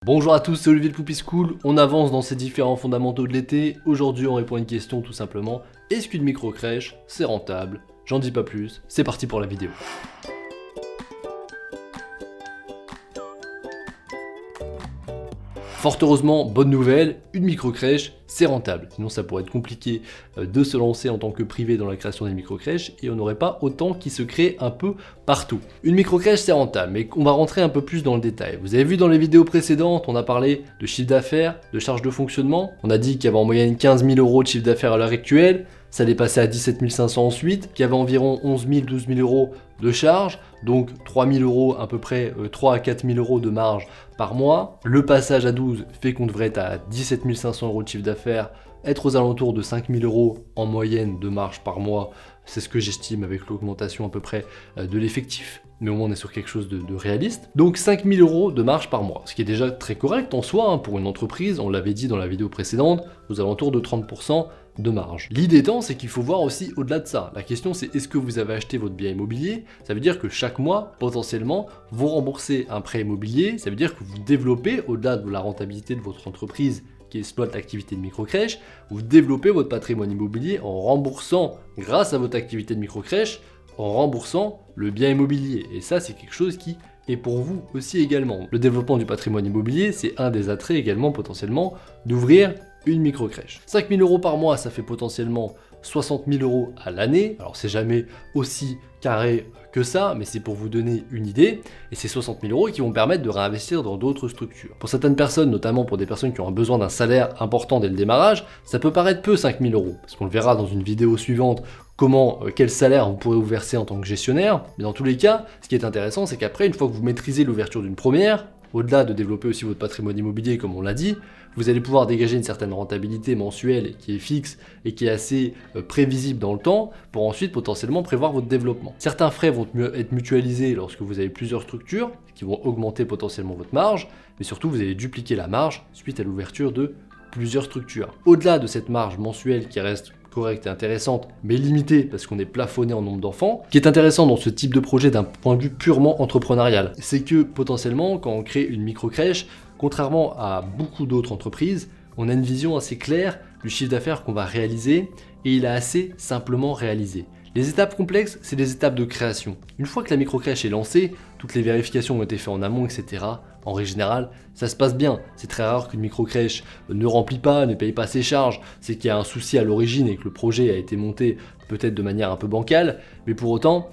Bonjour à tous, c'est Olivier de Poupy School. On avance dans ces différents fondamentaux de l'été. Aujourd'hui, on répond à une question tout simplement. Est-ce qu'une micro-crèche, c'est rentable? J'en dis pas plus, c'est parti pour la vidéo. Fort heureusement, bonne nouvelle, une micro-crèche, c'est rentable. Sinon, ça pourrait être compliqué de se lancer en tant que privé dans la création des micro-crèches et on n'aurait pas autant qui se crée un peu partout. Une micro-crèche, c'est rentable, mais on va rentrer un peu plus dans le détail. Vous avez vu dans les vidéos précédentes, on a parlé de chiffre d'affaires, de charges de fonctionnement. On a dit qu'il y avait en moyenne 15 000 euros de chiffre d'affaires à l'heure actuelle. Ça allait passer à 17 500 ensuite, qu'il y avait environ 11 000, 12 000 euros de charges, donc 3 000 euros, à peu près 3 à 4 000 euros de marge par mois. Le passage à 12 fait qu'on devrait être à 17 500 euros de chiffre d'affaires, être aux alentours de 5 000 euros en moyenne de marge par mois. C'est ce que j'estime avec l'augmentation à peu près de l'effectif. Mais au moins on est sur quelque chose de réaliste. Donc 5 000 euros de marge par mois, ce qui est déjà très correct en soi pour une entreprise, on l'avait dit dans la vidéo précédente, aux alentours de 30% de marge. L'idée étant, c'est qu'il faut voir aussi au-delà de ça. La question c'est, est-ce que vous avez acheté votre bien immobilier? Ça veut dire que chaque mois, potentiellement, vous remboursez un prêt immobilier, ça veut dire que vous développez, au-delà de la rentabilité de votre entreprise qui exploite l'activité de microcrèche, vous développez votre patrimoine immobilier en remboursant, grâce à votre activité de microcrèche, en remboursant le bien immobilier. Et ça, c'est quelque chose qui est pour vous aussi également. Le développement du patrimoine immobilier, c'est un des attraits également potentiellement d'ouvrir une microcrèche. 5 000 euros par mois, ça fait potentiellement 60 000 euros à l'année. Alors c'est jamais aussi carré que ça, mais c'est pour vous donner une idée. Et c'est 60 000 euros qui vont permettre de réinvestir dans d'autres structures. Pour certaines personnes, notamment pour des personnes qui ont besoin d'un salaire important dès le démarrage, ça peut paraître peu 5 000 euros. Parce qu'on le verra dans une vidéo suivante, quel salaire vous pourrez vous verser en tant que gestionnaire. Mais dans tous les cas, ce qui est intéressant, c'est qu'après, une fois que vous maîtrisez l'ouverture d'une première, au-delà de développer aussi votre patrimoine immobilier comme on l'a dit, vous allez pouvoir dégager une certaine rentabilité mensuelle qui est fixe et qui est assez prévisible dans le temps pour ensuite potentiellement prévoir votre développement. Certains frais vont être mutualisés lorsque vous avez plusieurs structures qui vont augmenter potentiellement votre marge, mais surtout vous allez dupliquer la marge suite à l'ouverture de plusieurs structures. Au-delà de cette marge mensuelle qui reste correcte et intéressante, mais limitée parce qu'on est plafonné en nombre d'enfants. Ce qui est intéressant dans ce type de projet d'un point de vue purement entrepreneurial, c'est que potentiellement, quand on crée une micro-crèche, contrairement à beaucoup d'autres entreprises, on a une vision assez claire du chiffre d'affaires qu'on va réaliser et il est assez simplement réalisé. Les étapes complexes, c'est des étapes de création. Une fois que la micro-crèche est lancée, toutes les vérifications ont été faites en amont, etc. En règle générale, ça se passe bien. C'est très rare qu'une micro-crèche ne remplit pas, ne paye pas ses charges. C'est qu'il y a un souci à l'origine et que le projet a été monté peut-être de manière un peu bancale. Mais pour autant,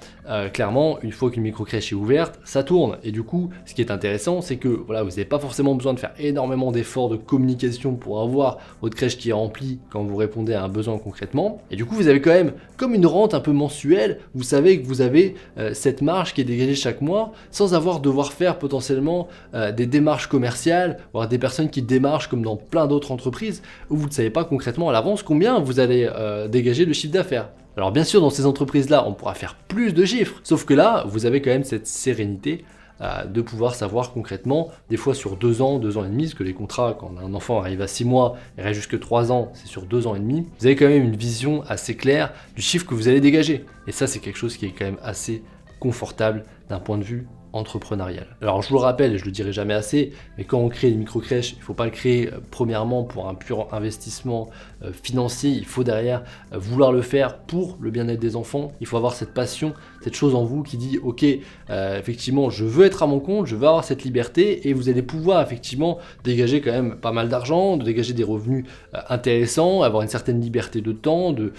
clairement, une fois qu'une micro-crèche est ouverte, ça tourne. Et du coup, ce qui est intéressant, c'est que voilà, vous n'avez pas forcément besoin de faire énormément d'efforts de communication pour avoir votre crèche qui est remplie quand vous répondez à un besoin concrètement. Et du coup, vous avez quand même comme une rente un peu mensuelle. Vous savez que vous avez cette marge qui est dégagée chaque mois sans devoir faire potentiellement des démarches commerciales, voire des personnes qui démarchent comme dans plein d'autres entreprises où vous ne savez pas concrètement à l'avance combien vous allez dégager de chiffre d'affaires. Alors bien sûr, dans ces entreprises-là, on pourra faire plus de chiffres, sauf que là, vous avez quand même cette sérénité de pouvoir savoir concrètement, des fois sur 2 ans, 2 ans et demi, parce que les contrats, quand un enfant arrive à 6 mois et reste jusque 3 ans, c'est sur 2 ans et demi, vous avez quand même une vision assez claire du chiffre que vous allez dégager. Et ça, c'est quelque chose qui est quand même assez confortable d'un point de vue entrepreneurial. Alors je vous le rappelle et je le dirai jamais assez, mais quand on crée une micro-crèche, il ne faut pas le créer premièrement pour un pur investissement financier, il faut derrière vouloir le faire pour le bien-être des enfants, il faut avoir cette passion, cette chose en vous qui dit ok, effectivement je veux être à mon compte, je veux avoir cette liberté et vous allez pouvoir effectivement dégager quand même pas mal d'argent, de dégager des revenus intéressants, avoir une certaine liberté de temps, de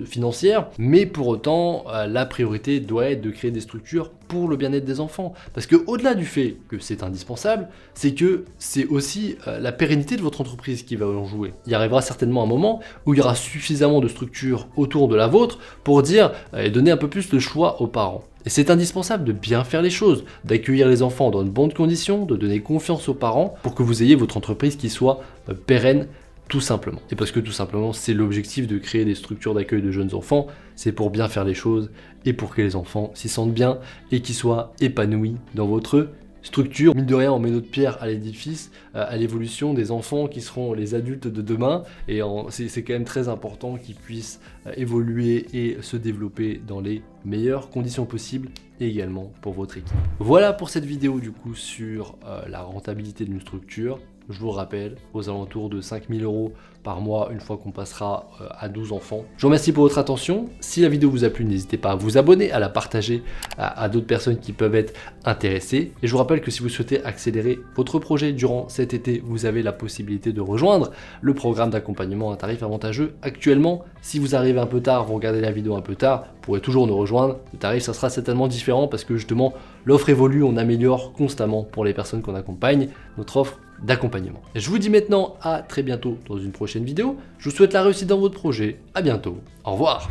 financière, mais pour autant la priorité doit être de créer des structures pour le bien-être des enfants. Parce que au-delà du fait que c'est indispensable, c'est que c'est aussi la pérennité de votre entreprise qui va en jouer. Il arrivera certainement un moment où il y aura suffisamment de structures autour de la vôtre pour dire et donner un peu plus de choix aux parents. Et c'est indispensable de bien faire les choses, d'accueillir les enfants dans de bonnes conditions, de donner confiance aux parents pour que vous ayez votre entreprise qui soit pérenne, tout simplement. Et parce que tout simplement, c'est l'objectif de créer des structures d'accueil de jeunes enfants, c'est pour bien faire les choses et pour que les enfants s'y sentent bien et qu'ils soient épanouis dans votre structure. Mine de rien, on met notre pierre à l'édifice, à l'évolution des enfants qui seront les adultes de demain, et c'est quand même très important qu'ils puissent évoluer et se développer dans les meilleures conditions possibles, et également pour votre équipe. Voilà pour cette vidéo du coup sur la rentabilité d'une structure. Je vous le rappelle, aux alentours de 5 000 € par mois une fois qu'on passera à 12 enfants. Je vous remercie pour votre attention. Si la vidéo vous a plu, n'hésitez pas à vous abonner, à la partager à d'autres personnes qui peuvent être intéressées. Et je vous rappelle que si vous souhaitez accélérer votre projet durant cet été, vous avez la possibilité de rejoindre le programme d'accompagnement à tarif avantageux. Actuellement, si vous arrivez un peu tard, vous regardez la vidéo un peu tard, vous pourrez toujours nous rejoindre. Le tarif, ça sera certainement différent parce que justement, l'offre évolue, on améliore constamment pour les personnes qu'on accompagne notre offre d'accompagnement. Je vous dis maintenant à très bientôt dans une prochaine vidéo. Je vous souhaite la réussite dans votre projet. À bientôt. Au revoir.